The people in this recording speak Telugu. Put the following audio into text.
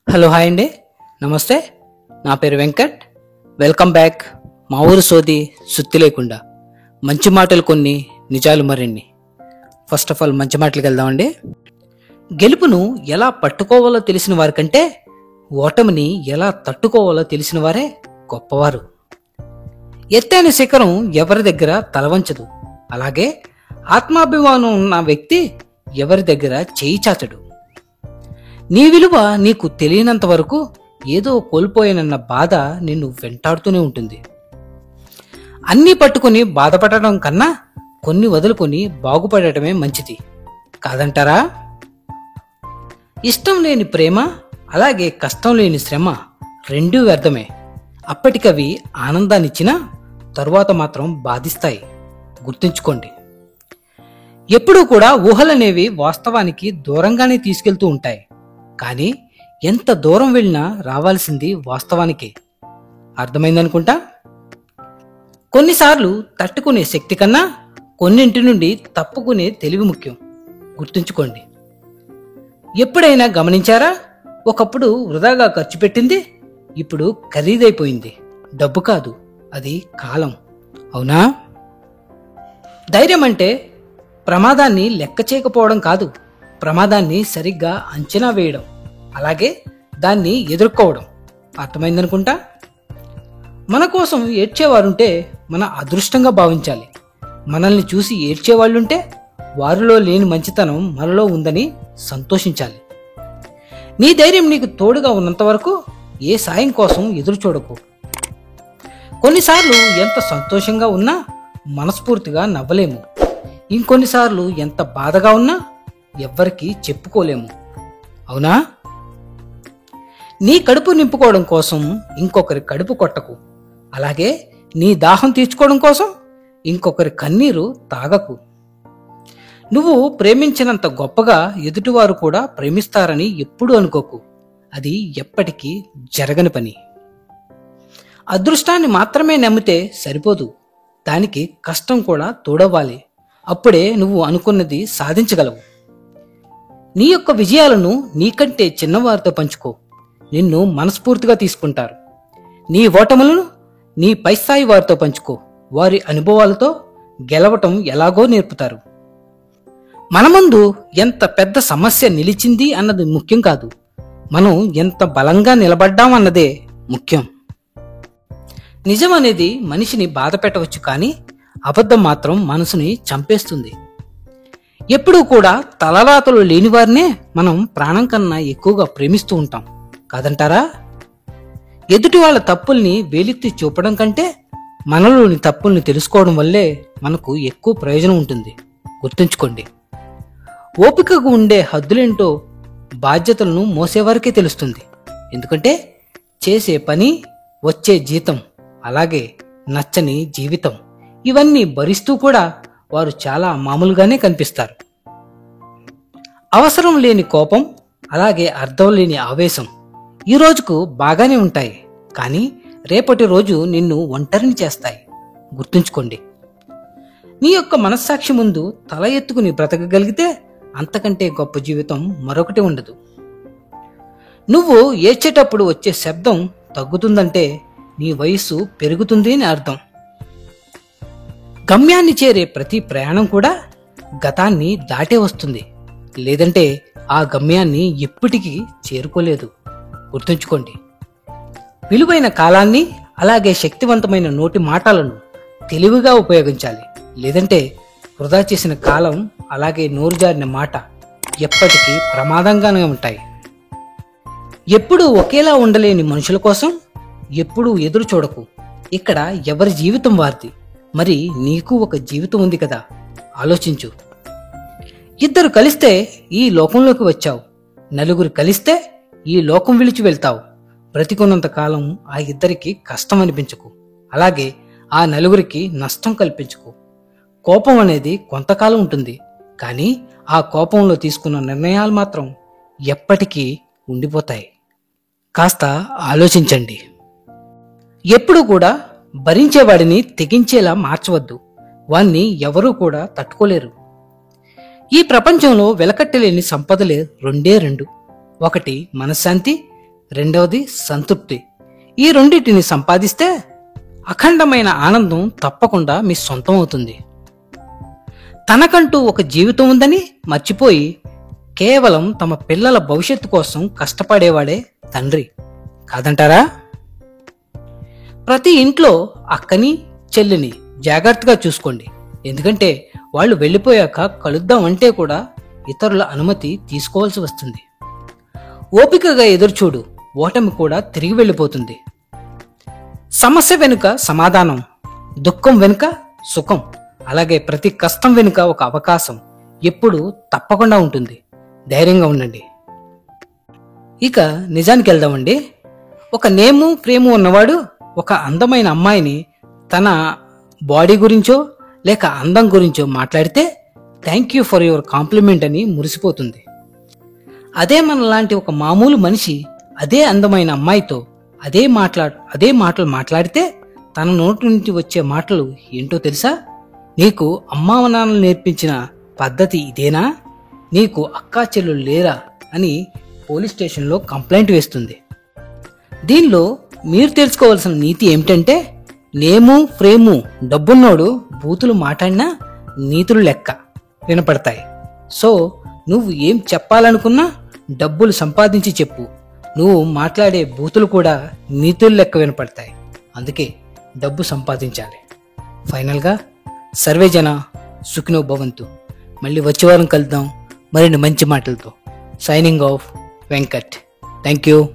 హలో హాయ్ అండి, నమస్తే. నా పేరు వెంకట్. Welcome back. మా ఊరు సోది సుత్తి లేకుండా మంచి మాటలు కొన్ని, నిజాలు మరిన్ని. ఫస్ట్ ఆఫ్ ఆల్ మంచి మాటలకు వెళ్దామండి. గెలుపును ఎలా పట్టుకోవాలో తెలిసిన వారికంటే ఓటమిని ఎలా తట్టుకోవాలో తెలిసిన వారే గొప్పవారు. ఎత్తైన శిఖరం ఎవరి దగ్గర తలవంచదు, అలాగే ఆత్మాభిమానం ఉన్న వ్యక్తి ఎవరి దగ్గర చేయి చాచడు. నీ విలువ నీకు తెలియనంత వరకు ఏదో కోల్పోయానన్న బాధ నిన్ను వెంటాడుతూనే ఉంటుంది. అన్నీ పట్టుకుని బాధపడటం కన్నా కొన్ని వదులుకొని బాగుపడటమే మంచిది కాదంటారా? ఇష్టం లేని ప్రేమ, అలాగే కష్టం లేని శ్రమ రెండూ వ్యర్థమే. అప్పటికవి ఆనందాన్నిచ్చినా తరువాత మాత్రం బాధిస్తాయి. గుర్తుంచుకోండి. ఎప్పుడూ కూడా ఊహలనేవి వాస్తవానికి దూరంగానే తీసుకెళ్తూ ఉంటాయి. కానీ ఎంత దూరం వెళ్ళినా రావాల్సింది వాస్తవానికే. అర్థమైందనుకుంటా. కొన్నిసార్లు తట్టుకునే శక్తి కన్నా కొన్నింటి నుండి తప్పుకునే తెలివి ముఖ్యం. గుర్తుంచుకోండి. ఎప్పుడైనా గమనించారా? ఒకప్పుడు వృధాగా ఖర్చు పెట్టింది ఇప్పుడు ఖరీదైపోయింది. డబ్బు కాదు, అది కాలం. అవునా? ధైర్యం అంటే ప్రమాదాన్ని లెక్క చేయకపోవడం కాదు, ప్రమాదాన్ని సరిగ్గా అంచనా వేయడం, అలాగే దాన్ని ఎదుర్కోవడం. అర్థమైందనుకుంటా. మన కోసం ఏడ్చేవారుంటే మన అదృష్టంగా భావించాలి. మనల్ని చూసి ఏడ్చేవాళ్ళుంటే వారిలో లేని మంచితనం మనలో ఉందని సంతోషించాలి. నీ ధైర్యం నీకు తోడుగా ఉన్నంత వరకు ఏ సాయం కోసం ఎదురు చూడకు. కొన్నిసార్లు ఎంత సంతోషంగా ఉన్నా మనస్ఫూర్తిగా నవ్వలేము. ఇంకొన్నిసార్లు ఎంత బాధగా ఉన్నా ఎవ్వరికీ చెప్పుకోలేము. అవునా? నీ కడుపు నింపుకోవడం కోసం ఇంకొకరి కడుపు కొట్టకు, అలాగే నీ దాహం తీర్చుకోవడం కోసం ఇంకొకరి కన్నీరు తాగకు. నువ్వు ప్రేమించినంత గొప్పగా ఎదుటివారు కూడా ప్రేమిస్తారని ఎప్పుడూ అనుకోకు. అది ఎప్పటికీ జరగని పని. అదృష్టాన్ని మాత్రమే నమ్మితే సరిపోదు, దానికి కష్టం కూడా తోడవ్వాలి. అప్పుడే నువ్వు అనుకున్నది సాధించగలవు. నీ యొక్క విజయాలను నీకంటే చిన్నవారితో పంచుకో. నిన్ను మనస్ఫూర్తిగా తీసుకుంటారు. నీ ఓటములను నీ పై స్థాయి వారితో పంచుకో. వారి అనుభవాలతో గెలవటం ఎలాగో నేర్పుతారు. మన ముందు ఎంత పెద్ద సమస్య నిలిచింది అన్నది ముఖ్యం కాదు, మనం ఎంత బలంగా నిలబడ్డాం అన్నదే ముఖ్యం. నిజం అనేది మనిషిని బాధ పెట్టవచ్చు, కానీ అబద్ధం మాత్రం మనసుని చంపేస్తుంది. ఎప్పుడూ కూడా తలరాతలు లేనివారినే మనం ప్రాణం కన్నా ఎక్కువగా ప్రేమిస్తూ ఉంటాం కాదంటారా? ఎదుటి వాళ్ళ తప్పుల్ని వేలెత్తి చూపడం కంటే మనలోని తప్పుల్ని తెలుసుకోవడం వల్లే మనకు ఎక్కువ ప్రయోజనం ఉంటుంది. గుర్తుంచుకోండి. ఓపికగా ఉండే హద్దులేంటో బాధ్యతలను మోసేవారికే తెలుస్తుంది. ఎందుకంటే చేసే పని, వచ్చే జీతం, అలాగే నచ్చని జీవితం, ఇవన్నీ భరిస్తూ కూడా వారు చాలా మామూలుగానే కనిపిస్తారు. అవసరం లేని కోపం, అలాగే అర్థం లేని ఆవేశం ఈ రోజుకు బాగానే ఉంటాయి, కానీ రేపటి రోజు నిన్ను ఒంటరిని చేస్తాయి. గుర్తుంచుకోండి. నీ యొక్క మనస్సాక్షి ముందు తల ఎత్తుకుని బ్రతకగలిగితే అంతకంటే గొప్ప జీవితం మరొకటి ఉండదు. నువ్వు ఏడ్చేటప్పుడు వచ్చే శబ్దం తగ్గుతుందంటే నీ వయస్సు పెరుగుతుంది అని అర్థం. గమ్యాన్ని చేరే ప్రతి ప్రయాణం కూడా గతాన్ని దాటే వస్తుంది, లేదంటే ఆ గమ్యాన్ని ఎప్పటికీ చేరుకోలేదు. గుర్తుంచుకోండి. విలువైన కాలాన్ని, అలాగే శక్తివంతమైన నోటి మాటలను తెలివిగా ఉపయోగించాలి, లేదంటే వృధా చేసిన కాలం, అలాగే నోరు జారిన మాట ఎప్పటికీ ప్రమాదంగానే ఉంటాయి. ఎప్పుడూ ఒకేలా ఉండలేని మనుషుల కోసం ఎప్పుడూ ఎదురు చూడకు. ఇక్కడ ఎవరి జీవితం వారిది, మరి నీకు ఒక జీవితం ఉంది కదా, ఆలోచించు. ఇద్దరు కలిస్తే ఈ లోకంలోకి వచ్చావు, నలుగురు కలిస్తే ఈ లోకం విడిచి వెళ్తావు. బ్రతికున్నంత కాలం ఆ ఇద్దరికి కష్టం అనిపించకు, అలాగే ఆ నలుగురికి నష్టం కల్పించకు. కోపం అనేది కొంతకాలం ఉంటుంది, కానీ ఆ కోపంలో తీసుకున్న నిర్ణయాలు మాత్రం ఎప్పటికీ ఉండిపోతాయి. కాస్త ఆలోచించండి. ఎప్పుడు కూడా భరించేవాడిని తెగించేలా మార్చవద్దు, వాణ్ణి ఎవరూ కూడా తట్టుకోలేరు. ఈ ప్రపంచంలో వెలకట్టలేని సంపదలే రెండే రెండు. ఒకటి మనశ్శాంతి, రెండవది సంతృప్తి. ఈ రెండింటిని సంపాదిస్తే అఖండమైన ఆనందం తప్పకుండా మీ సొంతం అవుతుంది. తనకంటూ ఒక జీవితం ఉందని మర్చిపోయి కేవలం తమ పిల్లల భవిష్యత్తు కోసం కష్టపడేవాడే తండ్రి కాదంటారా? ప్రతి ఇంట్లో అక్కని చెల్లిని జాగ్రత్తగా చూసుకోండి. ఎందుకంటే వాళ్ళు వెళ్ళిపోయాక కలుద్దాం అంటే కూడా ఇతరుల అనుమతి తీసుకోవాల్సి వస్తుంది. ఓపికగా ఎదురుచూడు, ఓటమి కూడా తిరిగి వెళ్ళిపోతుంది. సమస్య వెనుక సమాధానం, దుఃఖం వెనుక సుఖం, అలాగే ప్రతి కష్టం వెనుక ఒక అవకాశం ఎప్పుడు తప్పకుండా ఉంటుంది. ధైర్యంగా ఉండండి. ఇక నిజానికి వెళ్దామండి. ఒక నేము ప్రేమ ఉన్నవాడు ఒక అందమైన అమ్మాయిని తన బాడీ గురించో లేక అందం గురించో మాట్లాడితే thank you for your compliment అని మురిసిపోతుంది. అదే మనలాంటి ఒక మామూలు మనిషి అదే అందమైన అమ్మాయితో అదే మాటలు మాట్లాడితే తన నోటి నుంచి వచ్చే మాటలు ఏంటో తెలుసా? నీకు అమ్మా నాన్నలు నేర్పించిన పద్ధతి ఇదేనా? నీకు అక్కా చెల్లెలు లేరా అని పోలీస్ స్టేషన్లో కంప్లైంట్ వేస్తుంది. దీనిలో మీరు తెలుసుకోవాల్సిన నీతి ఏమిటంటే, నేము ఫ్రేము డబ్బున్నోడు బూతులు మాట్లాడినా నీతులు లెక్క వినపడతాయి. సో నువ్వు ఏం చెప్పాలనుకున్నా డబ్బులు సంపాదించి చెప్పు. నువ్వు మాట్లాడే బూతులు కూడా నీతులు లెక్క వినపడతాయి. అందుకే డబ్బు సంపాదించాలి. ఫైనల్గా సర్వే జన సుఖినో భవంతు. మళ్ళీ వచ్చే వారం కలుద్దాం మరిన్ని మంచి మాటలతో. Signing off Venkat. Thank you.